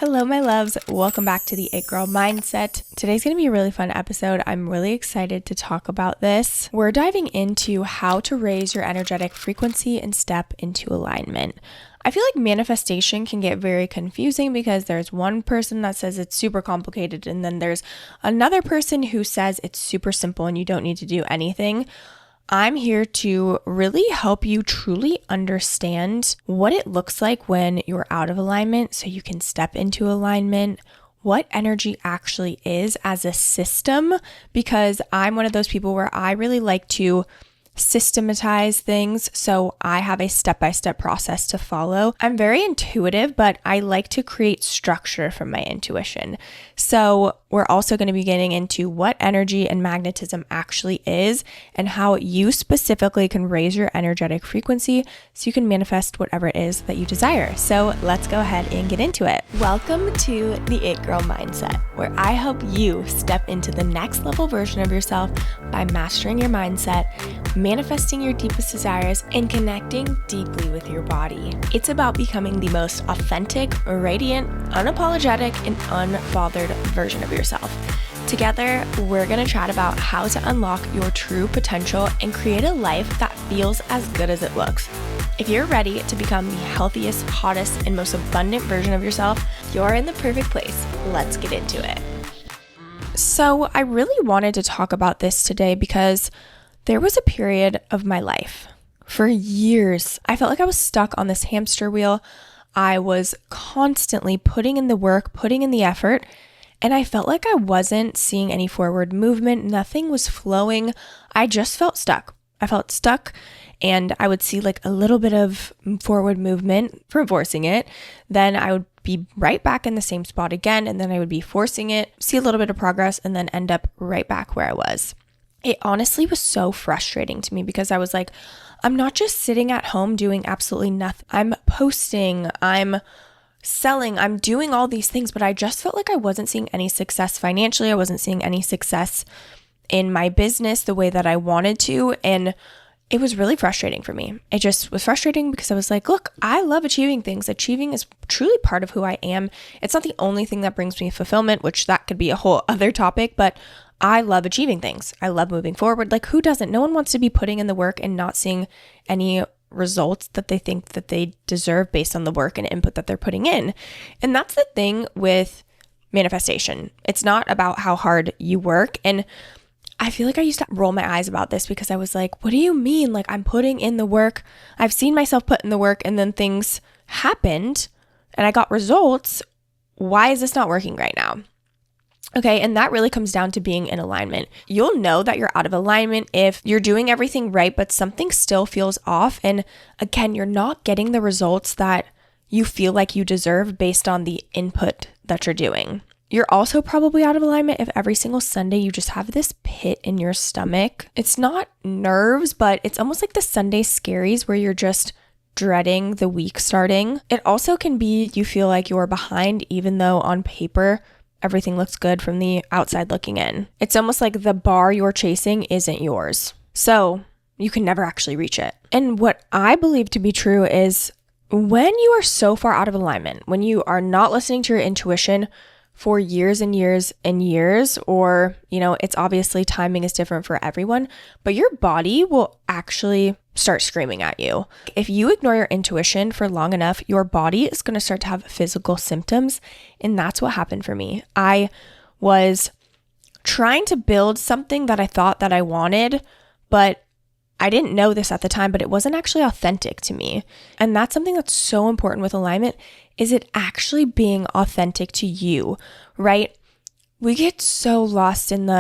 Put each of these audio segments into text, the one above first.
Hello, my loves. Welcome back to the It Girl Mindset. Today's going to be a really fun episode. I'm really excited to talk about this. We're diving into how to raise your energetic frequency and step into alignment. I feel like manifestation can get very confusing because there's one person that says it's super complicated, and then there's another person who says it's super simple and you don't need to do anything. I'm here to really help you truly understand what it looks like when you're out of alignment so you can step into alignment, what energy actually is as a system, because I'm one of those people where I really like to systematize things, so I have a step-by-step process to follow. I'm very intuitive, but I like to create structure from my intuition. So we're also going to be getting into what energy and magnetism actually is and how you specifically can raise your energetic frequency so you can manifest whatever it is that you desire. So let's go ahead and get into it. Welcome to the It Girl Mindset, where I help you step into the next level version of yourself by mastering your mindset, manifesting your deepest desires, and connecting deeply with your body. It's about becoming the most authentic, radiant, unapologetic, and unbothered version of yourself. Together, we're going to chat about how to unlock your true potential and create a life that feels as good as it looks. If you're ready to become the healthiest, hottest, and most abundant version of yourself, you're in the perfect place. Let's get into it. So I really wanted to talk about this today because there was a period of my life, for years, I felt like I was stuck on this hamster wheel. I was constantly putting in the work, putting in the effort, and I felt like I wasn't seeing any forward movement. Nothing was flowing. I just felt stuck. I felt stuck, and I would see like a little bit of forward movement from forcing it. Then I would be right back in the same spot again, and then I would be forcing it, see a little bit of progress, and then end up right back where I was. It honestly was so frustrating to me because I was like, I'm not just sitting at home doing absolutely nothing. I'm posting, I'm selling, I'm doing all these things, but I just felt like I wasn't seeing any success financially. I wasn't seeing any success in my business the way that I wanted to. And it was really frustrating for me. It just was frustrating because I was like, look, I love achieving things. Achieving is truly part of who I am. It's not the only thing that brings me fulfillment, which that could be a whole other topic, but I love achieving things. I love moving forward. Like, who doesn't? No one wants to be putting in the work and not seeing any results that they think that they deserve based on the work and input that they're putting in. And that's the thing with manifestation. It's not about how hard you work. And I feel like I used to roll my eyes about this because I was like, what do you mean? Like, I'm putting in the work. I've seen myself put in the work and then things happened and I got results. Why is this not working right now? Okay, and that really comes down to being in alignment. You'll know that you're out of alignment if you're doing everything right, but something still feels off. And again, you're not getting the results that you feel like you deserve based on the input that you're doing. You're also probably out of alignment if every single Sunday you just have this pit in your stomach. It's not nerves, but it's almost like the Sunday scaries where you're just dreading the week starting. It also can be you feel like you're behind even though on paper everything looks good from the outside looking in. It's almost like the bar you're chasing isn't yours. So you can never actually reach it. And what I believe to be true is when you are so far out of alignment, when you are not listening to your intuition for years and years and years, or, it's obviously timing is different for everyone, but your body will actually start screaming at you. If you ignore your intuition for long enough, your body is going to start to have physical symptoms. And that's what happened for me. I was trying to build something that I thought that I wanted, but I didn't know this at the time, but it wasn't actually authentic to me. And that's something that's so important with alignment, is it actually being authentic to you, right? We get so lost in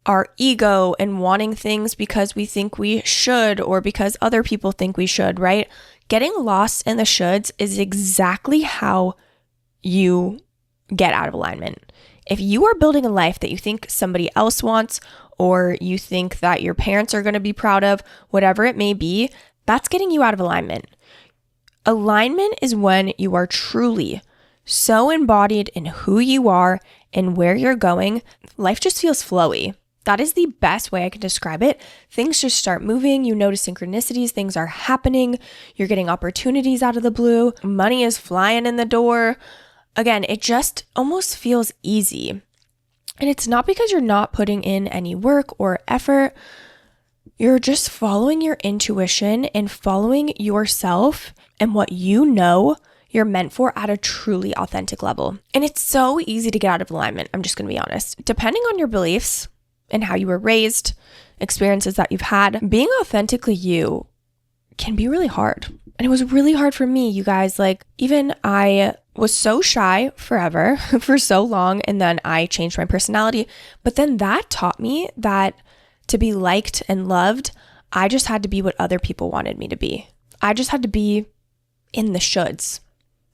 our ego and wanting things because we think we should or because other people think we should, right? Getting lost in the shoulds is exactly how you get out of alignment. If you are building a life that you think somebody else wants, or you think that your parents are going to be proud of, whatever it may be, that's getting you out of alignment. Alignment is when you are truly so embodied in who you are and where you're going. Life just feels flowy. That is the best way I can describe it. Things just start moving. You notice synchronicities. Things are happening. You're getting opportunities out of the blue. Money is flying in the door. again, it just almost feels easy. And it's not because you're not putting in any work or effort. You're just following your intuition and following yourself and what you know you're meant for at a truly authentic level. And it's so easy to get out of alignment. I'm just going to be honest. Depending on your beliefs and how you were raised, experiences that you've had, being authentically you can be really hard. And it was really hard for me, you guys. Like, even I was so shy forever for so long, and then I changed my personality. But then that taught me that to be liked and loved, I just had to be what other people wanted me to be. I just had to be in the shoulds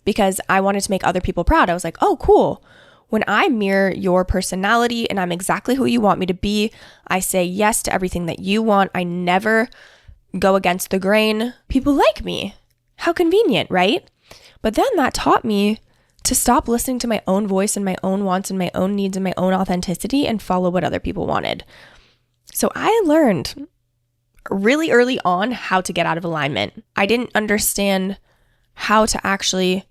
because I wanted to make other people proud. I was like, oh, cool. When I mirror your personality and I'm exactly who you want me to be, I say yes to everything that you want. I never go against the grain. People like me. How convenient, right? But then that taught me to stop listening to my own voice and my own wants and my own needs and my own authenticity and follow what other people wanted. So I learned really early on how to get out of alignment. I didn't understand how to actually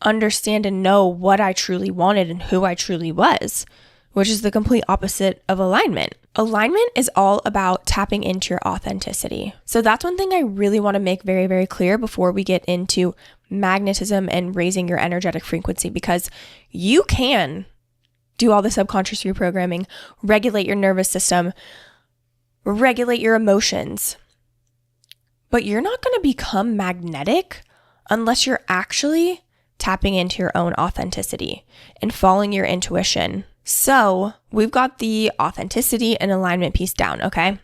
understand and know what I truly wanted and who I truly was, which is the complete opposite of alignment. Alignment is all about tapping into your authenticity. So that's one thing I really want to make very, very clear before we get into magnetism and raising your energetic frequency, because you can do all the subconscious reprogramming, regulate your nervous system, regulate your emotions, but you're not going to become magnetic unless you're actually tapping into your own authenticity and following your intuition. So we've got the authenticity and alignment piece down, okay?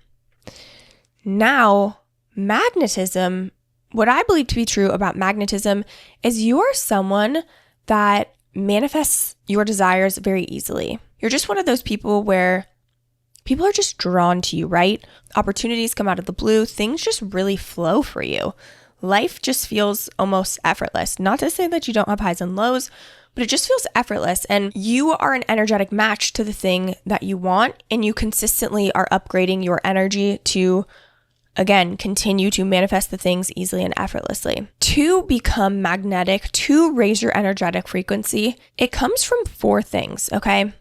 Now, magnetism, what I believe to be true about magnetism is you are someone that manifests your desires very easily. You're just one of those people where people are just drawn to you, right? Opportunities come out of the blue. Things just really flow for you. Life just feels almost effortless. Not to say that you don't have highs and lows, but it just feels effortless. And you are an energetic match to the thing that you want. And you consistently are upgrading your energy to, again, continue to manifest the things easily and effortlessly. To become magnetic, to raise your energetic frequency, it comes from 4 things, okay?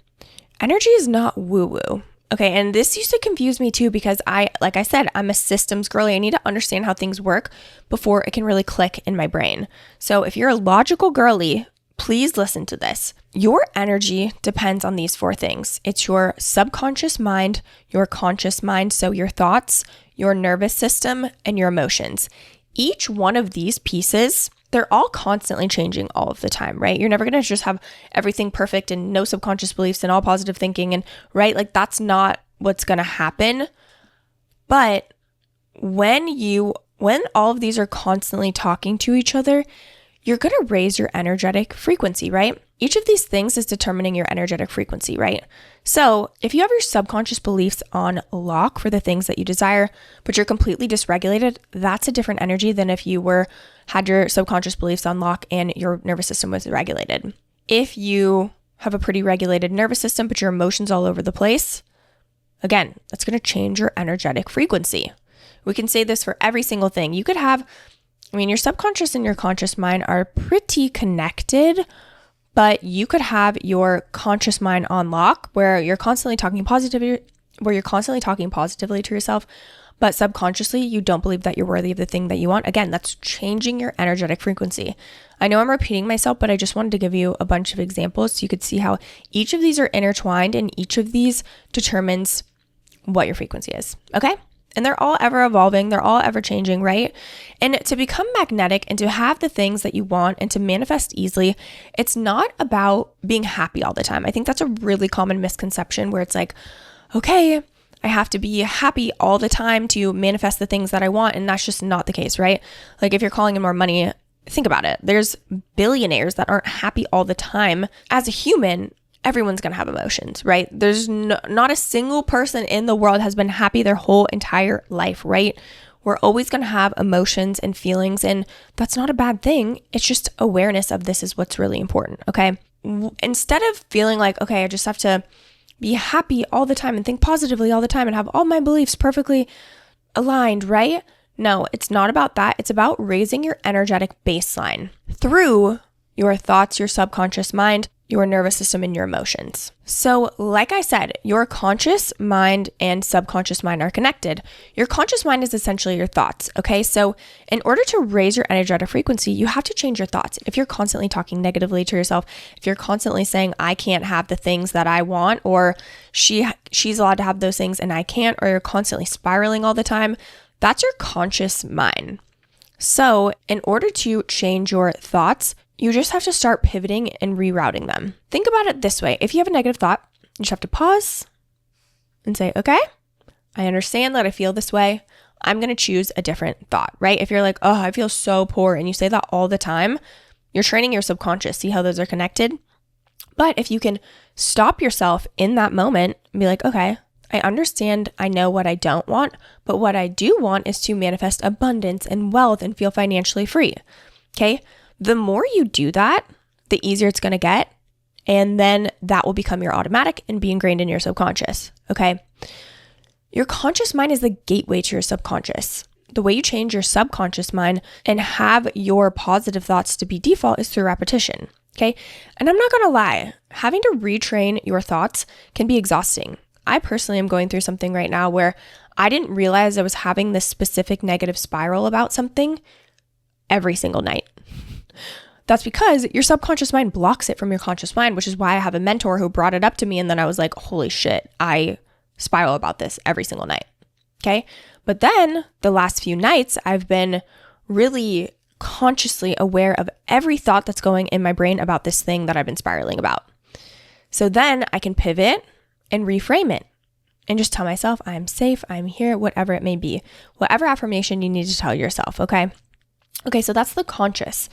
Energy is not woo-woo. Okay, and this used to confuse me too because like I said, I'm a systems girly. I need to understand how things work before it can really click in my brain. So if you're a logical girly, please listen to this. Your energy depends on these 4 things. It's your subconscious mind, your conscious mind, so your thoughts, your nervous system, and your emotions. Each one of these pieces, they're all constantly changing all of the time, right? You're never going to just have everything perfect and no subconscious beliefs and all positive thinking and right? Like that's not what's going to happen. But when all of these are constantly talking to each other, you're going to raise your energetic frequency, right? Each of these things is determining your energetic frequency, right? So if you have your subconscious beliefs on lock for the things that you desire, but you're completely dysregulated, that's a different energy than if you had your subconscious beliefs on lock and your nervous system was regulated. If you have a pretty regulated nervous system, but your emotions all over the place, again, that's going to change your energetic frequency. We can say this for every single thing. You could have, your subconscious and your conscious mind are pretty connected, but you could have your conscious mind on lock where you're constantly talking positively to yourself, but subconsciously you don't believe that you're worthy of the thing that you want. Again, that's changing your energetic frequency. I know I'm repeating myself, but I just wanted to give you a bunch of examples so you could see how each of these are intertwined and each of these determines what your frequency is. Okay? And they're all ever evolving. They're all ever changing, right? And to become magnetic and to have the things that you want and to manifest easily, it's not about being happy all the time. I think that's a really common misconception where it's like, okay, I have to be happy all the time to manifest the things that I want. And that's just not the case, right? Like if you're calling in more money, think about it. There's billionaires that aren't happy all the time. As a human, everyone's going to have emotions, right? There's not a single person in the world has been happy their whole entire life, right? We're always going to have emotions and feelings, and that's not a bad thing. It's just awareness of this is what's really important, okay? Instead of feeling like, okay, I just have to be happy all the time and think positively all the time and have all my beliefs perfectly aligned, right? No, it's not about that. It's about raising your energetic baseline through your thoughts, your subconscious mind, your nervous system, and your emotions. So like I said, your conscious mind and subconscious mind are connected. Your conscious mind is essentially your thoughts, okay? So in order to raise your energetic frequency, you have to change your thoughts. If you're constantly talking negatively to yourself, if you're constantly saying, I can't have the things that I want, or she's allowed to have those things and I can't, or you're constantly spiraling all the time, that's your conscious mind. So in order to change your thoughts, you just have to start pivoting and rerouting them. Think about it this way. If you have a negative thought, you just have to pause and say, okay, I understand that I feel this way. I'm going to choose a different thought, right? If you're like, oh, I feel so poor, and you say that all the time, you're training your subconscious. See how those are connected? But if you can stop yourself in that moment and be like, okay, I understand, I know what I don't want, but what I do want is to manifest abundance and wealth and feel financially free, okay? The more you do that, the easier it's going to get. And then that will become your automatic and be ingrained in your subconscious. Okay. Your conscious mind is the gateway to your subconscious. The way you change your subconscious mind and have your positive thoughts to be default is through repetition. Okay. And I'm not going to lie, having to retrain your thoughts can be exhausting. I personally am going through something right now where I didn't realize I was having this specific negative spiral about something every single night. That's because your subconscious mind blocks it from your conscious mind, which is why I have a mentor who brought it up to me. And then I was like, holy shit, I spiral about this every single night. Okay. But then the last few nights, I've been really consciously aware of every thought that's going in my brain about this thing that I've been spiraling about. So then I can pivot and reframe it and just tell myself, I'm safe, I'm here, whatever it may be, whatever affirmation you need to tell yourself. Okay, so that's the conscious.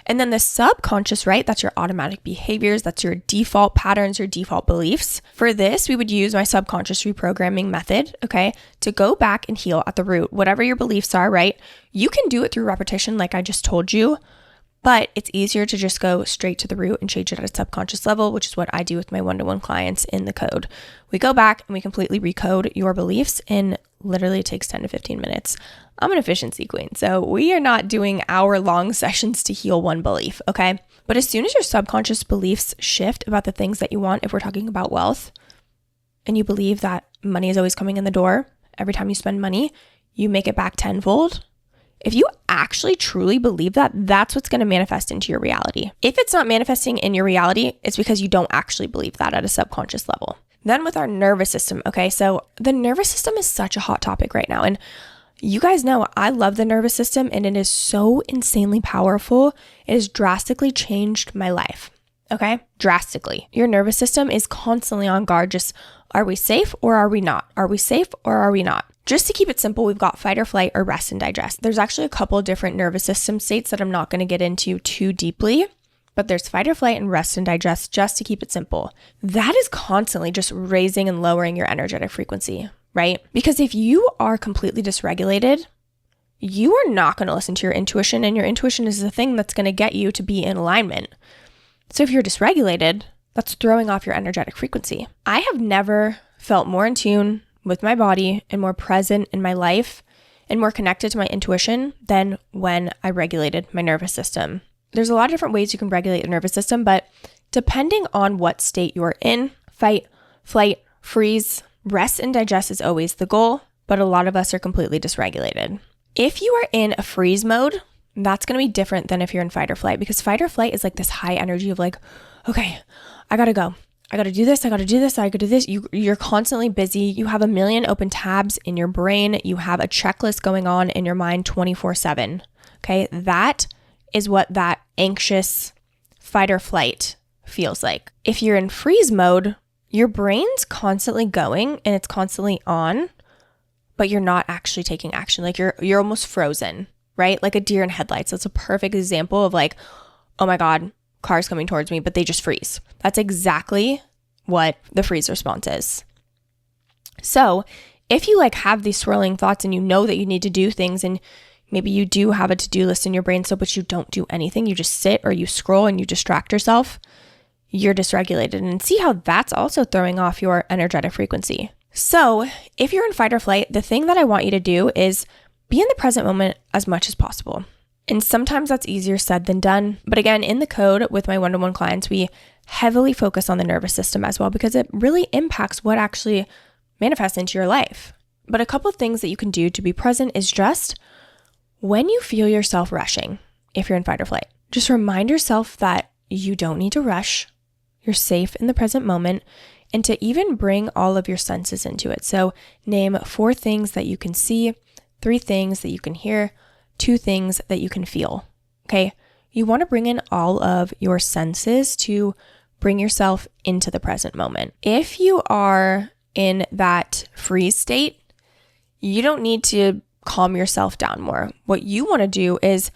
And then the subconscious, right? That's your automatic behaviors. That's your default patterns, your default beliefs. For this, we would use my subconscious reprogramming method, okay, to go back and heal at the root. Whatever your beliefs are, right? You can do it through repetition, like I just told you, but it's easier to just go straight to the root and change it at a subconscious level, which is what I do with my one-to-one clients in the code. We go back and we completely recode your beliefs, and literally it takes 10 to 15 minutes. I'm an efficiency queen, so we are not doing hour-long sessions to heal one belief, okay? But as soon as your subconscious beliefs shift about the things that you want, if we're talking about wealth, and you believe that money is always coming in the door, every time you spend money, you make it back tenfold. If you actually truly believe that, that's what's going to manifest into your reality. If it's not manifesting in your reality, it's because you don't actually believe that at a subconscious level. Then with our nervous system, okay? So the nervous system is such a hot topic right now. And you guys know I love the nervous system, and it is so insanely powerful. It has drastically changed my life, okay? Drastically. Your nervous system is constantly on guard. Just, are we safe or are we not? Are we safe or are we not? Just to keep it simple, we've got fight or flight or rest and digest. There's actually a couple of different nervous system states that I'm not going to get into too deeply, but there's fight or flight and rest and digest, just to keep it simple. That is constantly just raising and lowering your energetic frequency, right? Because if you are completely dysregulated, you are not going to listen to your intuition, and your intuition is the thing that's going to get you to be in alignment. So if you're dysregulated, that's throwing off your energetic frequency. I have never felt more in tune with my body and more present in my life and more connected to my intuition than when I regulated my nervous system. There's a lot of different ways you can regulate the nervous system, but depending on what state you're in, fight, flight, freeze, rest and digest is always the goal, but a lot of us are completely dysregulated. If you are in a freeze mode, that's going to be different than if you're in fight or flight, because fight or flight is like this high energy of like, okay, I gotta go. I got to do this. I got to do this. I got to do this. You're constantly busy. You have a million open tabs in your brain. You have a checklist going on in your mind 24/7. Okay. That is what that anxious fight or flight feels like. If you're in freeze mode, your brain's constantly going and it's constantly on, but you're not actually taking action. Like you're almost frozen, right? Like a deer in headlights. That's a perfect example of like, oh my God, car's coming towards me, but they just freeze. That's exactly what the freeze response is. So if you like have these swirling thoughts and you know that you need to do things, and maybe you do have a to-do list in your brain, so but you don't do anything, you just sit or you scroll and you distract yourself, you're dysregulated. And see how that's also throwing off your energetic frequency. So if you're in fight or flight, the thing that I want you to do is be in the present moment as much as possible. And sometimes that's easier said than done. But again, in the code with my one-to-one clients, we heavily focus on the nervous system as well because it really impacts what actually manifests into your life. But a couple of things that you can do to be present is just when you feel yourself rushing, if you're in fight or flight, just remind yourself that you don't need to rush. You're safe in the present moment, and to even bring all of your senses into it. So name 4 things that you can see, 3 things that you can hear, 2 things that you can feel. Okay. You want to bring in all of your senses to bring yourself into the present moment. If you are in that freeze state, you don't need to calm yourself down more. What you want to do is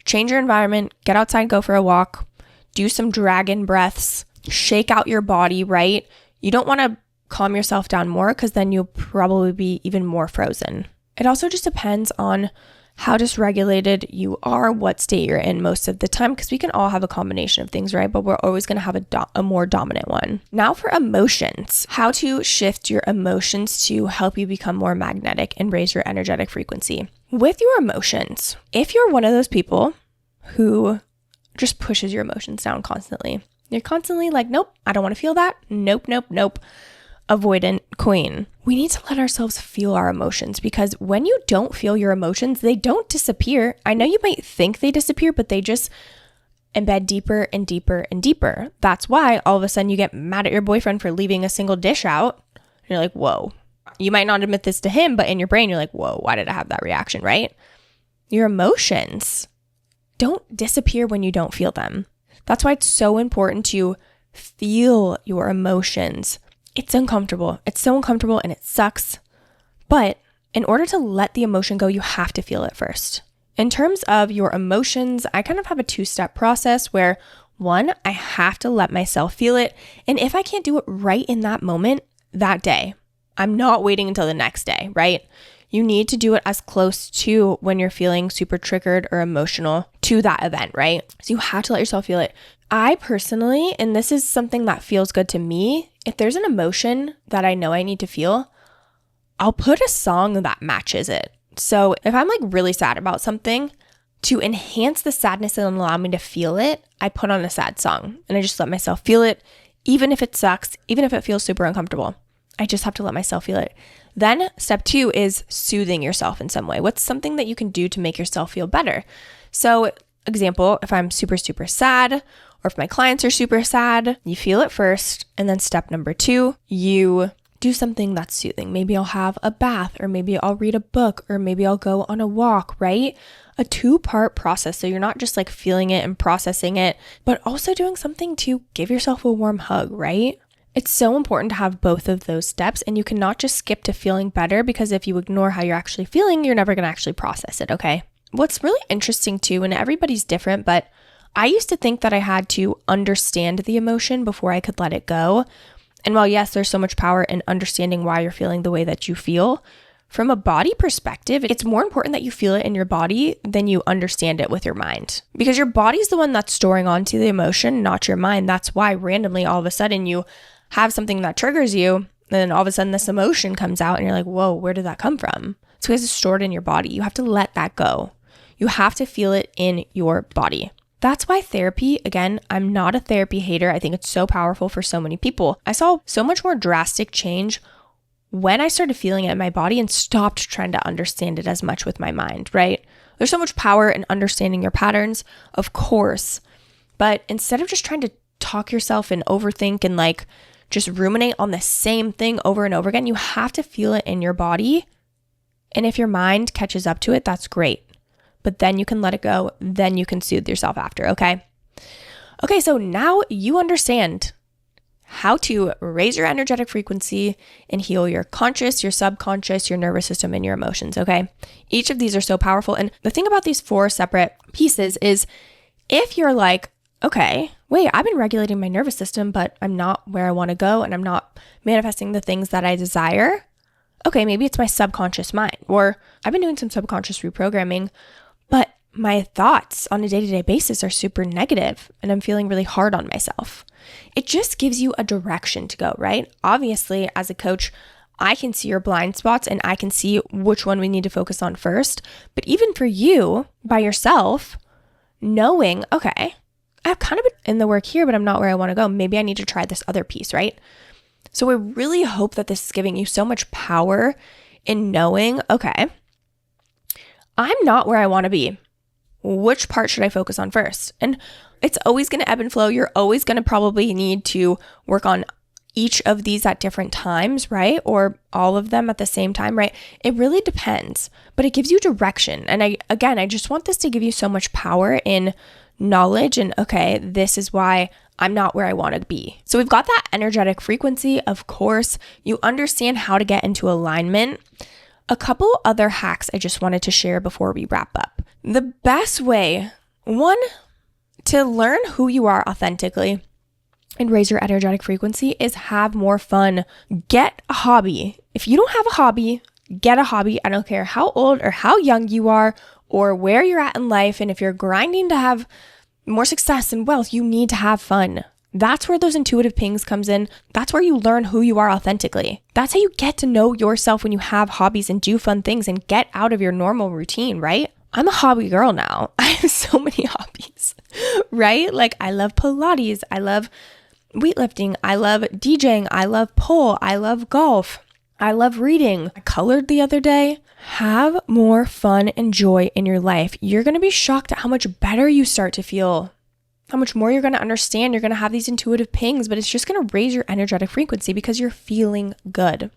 change your environment, get outside, go for a walk, do some dragon breaths, shake out your body, right? You don't want to calm yourself down more because then you'll probably be even more frozen. It also just depends on how dysregulated you are, what state you're in most of the time, because we can all have a combination of things, right? But we're always going to have a more dominant one. Now for emotions, how to shift your emotions to help you become more magnetic and raise your energetic frequency. With your emotions, if you're one of those people who just pushes your emotions down constantly, you're constantly like, nope, I don't want to feel that. Nope, nope, nope. Avoidant queen. We need to let ourselves feel our emotions because when you don't feel your emotions, they don't disappear. I know you might think they disappear, but they just embed deeper and deeper and deeper. That's why all of a sudden you get mad at your boyfriend for leaving a single dish out. And you're like, whoa. You might not admit this to him, but in your brain, you're like, whoa, why did I have that reaction, right? Your emotions don't disappear when you don't feel them. That's why it's so important to feel your emotions. It's uncomfortable. It's so uncomfortable and it sucks. But in order to let the emotion go, you have to feel it first. In terms of your emotions, I kind of have a 2-step process where 1, I have to let myself feel it. And if I can't do it right in that moment, that day, I'm not waiting until the next day, right? You need to do it as close to when you're feeling super triggered or emotional to that event, right? So you have to let yourself feel it. I personally, and this is something that feels good to me, if there's an emotion that I know I need to feel, I'll put a song that matches it. So if I'm like really sad about something, to enhance the sadness and allow me to feel it, I put on a sad song and I just let myself feel it, even if it sucks, even if it feels super uncomfortable. I just have to let myself feel it. Then step 2 is soothing yourself in some way. What's something that you can do to make yourself feel better? So example, if I'm super, super sad, or if my clients are super sad, you feel it first. And then step number 2, you do something that's soothing. Maybe I'll have a bath, or maybe I'll read a book, or maybe I'll go on a walk, right? A 2-part process. So you're not just like feeling it and processing it, but also doing something to give yourself a warm hug, right? It's so important to have both of those steps, and you cannot just skip to feeling better because if you ignore how you're actually feeling, you're never going to actually process it, okay? What's really interesting too, and everybody's different, but I used to think that I had to understand the emotion before I could let it go. And while yes, there's so much power in understanding why you're feeling the way that you feel, from a body perspective, it's more important that you feel it in your body than you understand it with your mind. Because your body's the one that's storing onto the emotion, not your mind. That's why randomly all of a sudden you have something that triggers you, and then all of a sudden this emotion comes out and you're like, whoa, where did that come from? It's because it's stored in your body. You have to let that go. You have to feel it in your body. That's why therapy, again, I'm not a therapy hater. I think it's so powerful for so many people. I saw so much more drastic change when I started feeling it in my body and stopped trying to understand it as much with my mind, right? There's so much power in understanding your patterns, of course, but instead of just trying to talk yourself and overthink and like just ruminate on the same thing over and over again, you have to feel it in your body. And if your mind catches up to it, that's great. But then you can let it go. Then you can soothe yourself after, okay? Okay, so now you understand how to raise your energetic frequency and heal your conscious, your subconscious, your nervous system, and your emotions, okay? Each of these are so powerful. And the thing about these 4 separate pieces is if you're like, okay, wait, I've been regulating my nervous system, but I'm not where I want to go and I'm not manifesting the things that I desire. Okay, maybe it's my subconscious mind, or I've been doing some subconscious reprogramming, but my thoughts on a day-to-day basis are super negative and I'm feeling really hard on myself. It just gives you a direction to go, right? Obviously, as a coach, I can see your blind spots and I can see which one we need to focus on first. But even for you by yourself, knowing, okay, I've kind of been in the work here, but I'm not where I want to go. Maybe I need to try this other piece, right? So I really hope that this is giving you so much power in knowing, okay, I'm not where I want to be. Which part should I focus on first? And it's always going to ebb and flow. You're always going to probably need to work on each of these at different times, right? Or all of them at the same time, right? It really depends, but it gives you direction. And I just want this to give you so much power in knowledge and, okay, this is why I'm not where I want to be. So we've got that energetic frequency. Of course, you understand how to get into alignment. A couple other hacks I just wanted to share before we wrap up. The best way, one, to learn who you are authentically and raise your energetic frequency is have more fun. Get a hobby. If you don't have a hobby, get a hobby. I don't care how old or how young you are or where you're at in life. And if you're grinding to have more success and wealth, you need to have fun. That's where those intuitive pings comes in. That's where you learn who you are authentically. That's how you get to know yourself when you have hobbies and do fun things and get out of your normal routine, right? I'm a hobby girl now. I have so many hobbies, right? Like I love Pilates. I love weightlifting. I love DJing. I love pole. I love golf. I love reading. I colored the other day. Have more fun and joy in your life. You're going to be shocked at how much better you start to feel, how much more you're going to understand. You're going to have these intuitive pings, but it's just going to raise your energetic frequency because you're feeling good.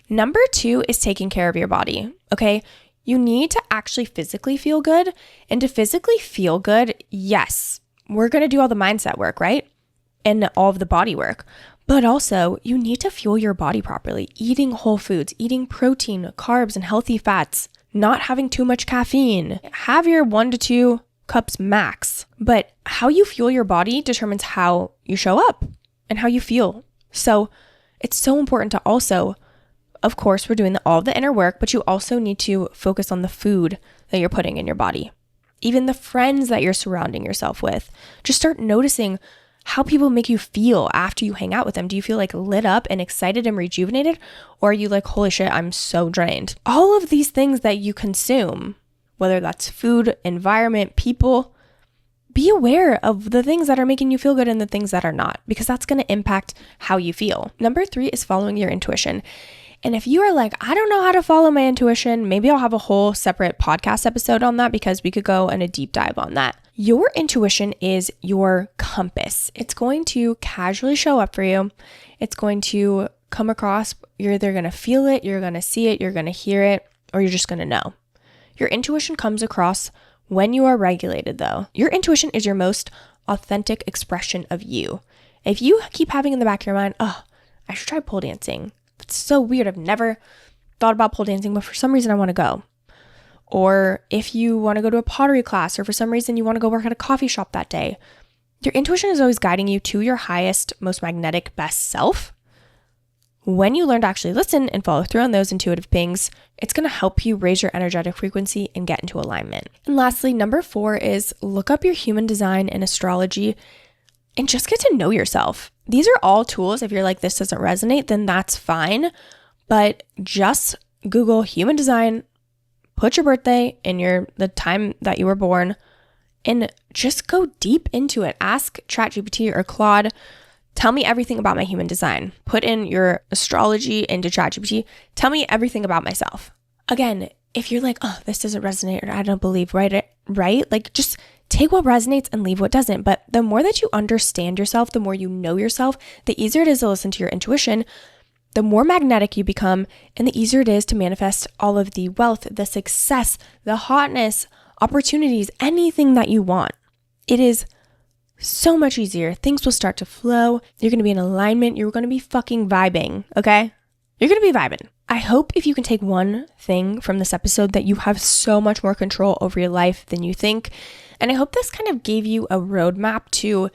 Number 2 is taking care of your body. Okay. You need to actually physically feel good. And to physically feel good, yes, we're going to do all the mindset work, right? And all of the body work. But also, you need to fuel your body properly. Eating whole foods, eating protein, carbs, and healthy fats, not having too much caffeine. Have your 1 to 2 cups max. But how you fuel your body determines how you show up and how you feel. So it's so important to also, of course, we're doing all the inner work, but you also need to focus on the food that you're putting in your body. Even the friends that you're surrounding yourself with. Just start noticing how people make you feel after you hang out with them. Do you feel like lit up and excited and rejuvenated? Or are you like, holy shit, I'm so drained? All of these things that you consume, whether that's food, environment, people, be aware of the things that are making you feel good and the things that are not, because that's going to impact how you feel. Number 3 is following your intuition. And if you are like, I don't know how to follow my intuition, maybe I'll have a whole separate podcast episode on that because we could go in a deep dive on that. Your intuition is your compass. It's going to casually show up for you. It's going to come across. You're either going to feel it, you're going to see it, you're going to hear it, or you're just going to know. Your intuition comes across when you are regulated, though. Your intuition is your most authentic expression of you. If you keep having in the back of your mind, oh, I should try pole dancing. That's so weird. I've never thought about pole dancing, but for some reason I want to go. Or if you want to go to a pottery class, or for some reason you want to go work at a coffee shop that day, your intuition is always guiding you to your highest, most magnetic, best self. When you learn to actually listen and follow through on those intuitive pings, it's going to help you raise your energetic frequency and get into alignment. And lastly, number 4 is look up your human design and astrology and just get to know yourself. These are all tools. If you're like, this doesn't resonate, then that's fine. But just Google human design, put your birthday and the time that you were born, and just go deep into it. Ask ChatGPT or Claude, tell me everything about my human design. Put in your astrology into ChatGPT. Tell me everything about myself. Again, if you're like, oh, this doesn't resonate or I don't believe, right? Like just take what resonates and leave what doesn't. But the more that you understand yourself, the more you know yourself, the easier it is to listen to your intuition, the more magnetic you become, and the easier it is to manifest all of the wealth, the success, the hotness, opportunities, anything that you want. It is so much easier. Things will start to flow. You're going to be in alignment. You're going to be fucking vibing, okay? You're going to be vibing. I hope if you can take one thing from this episode that you have so much more control over your life than you think. And I hope this kind of gave you a roadmap to,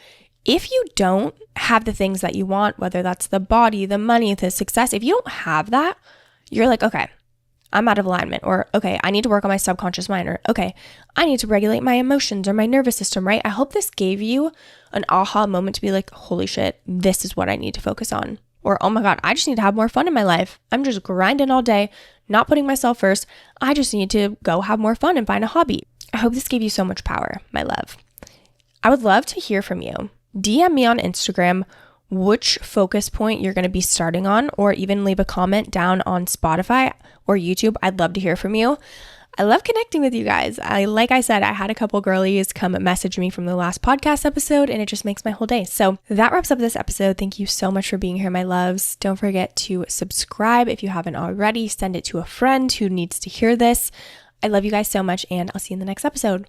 if you don't have the things that you want, whether that's the body, the money, the success, if you don't have that, you're like, okay, I'm out of alignment, or okay, I need to work on my subconscious mind, or okay, I need to regulate my emotions or my nervous system, right? I hope this gave you an aha moment to be like, holy shit, this is what I need to focus on. Or, oh my God, I just need to have more fun in my life. I'm just grinding all day, not putting myself first. I just need to go have more fun and find a hobby. I hope this gave you so much power, my love. I would love to hear from you. DM me on Instagram which focus point you're going to be starting on, or even leave a comment down on Spotify or YouTube. I'd love to hear from you. I love connecting with you guys. Like I said, I had a couple girlies come message me from the last podcast episode, and it just makes my whole day. So that wraps up this episode. Thank you so much for being here, my loves. Don't forget to subscribe if you haven't already. Send it to a friend who needs to hear this. I love you guys so much, and I'll see you in the next episode.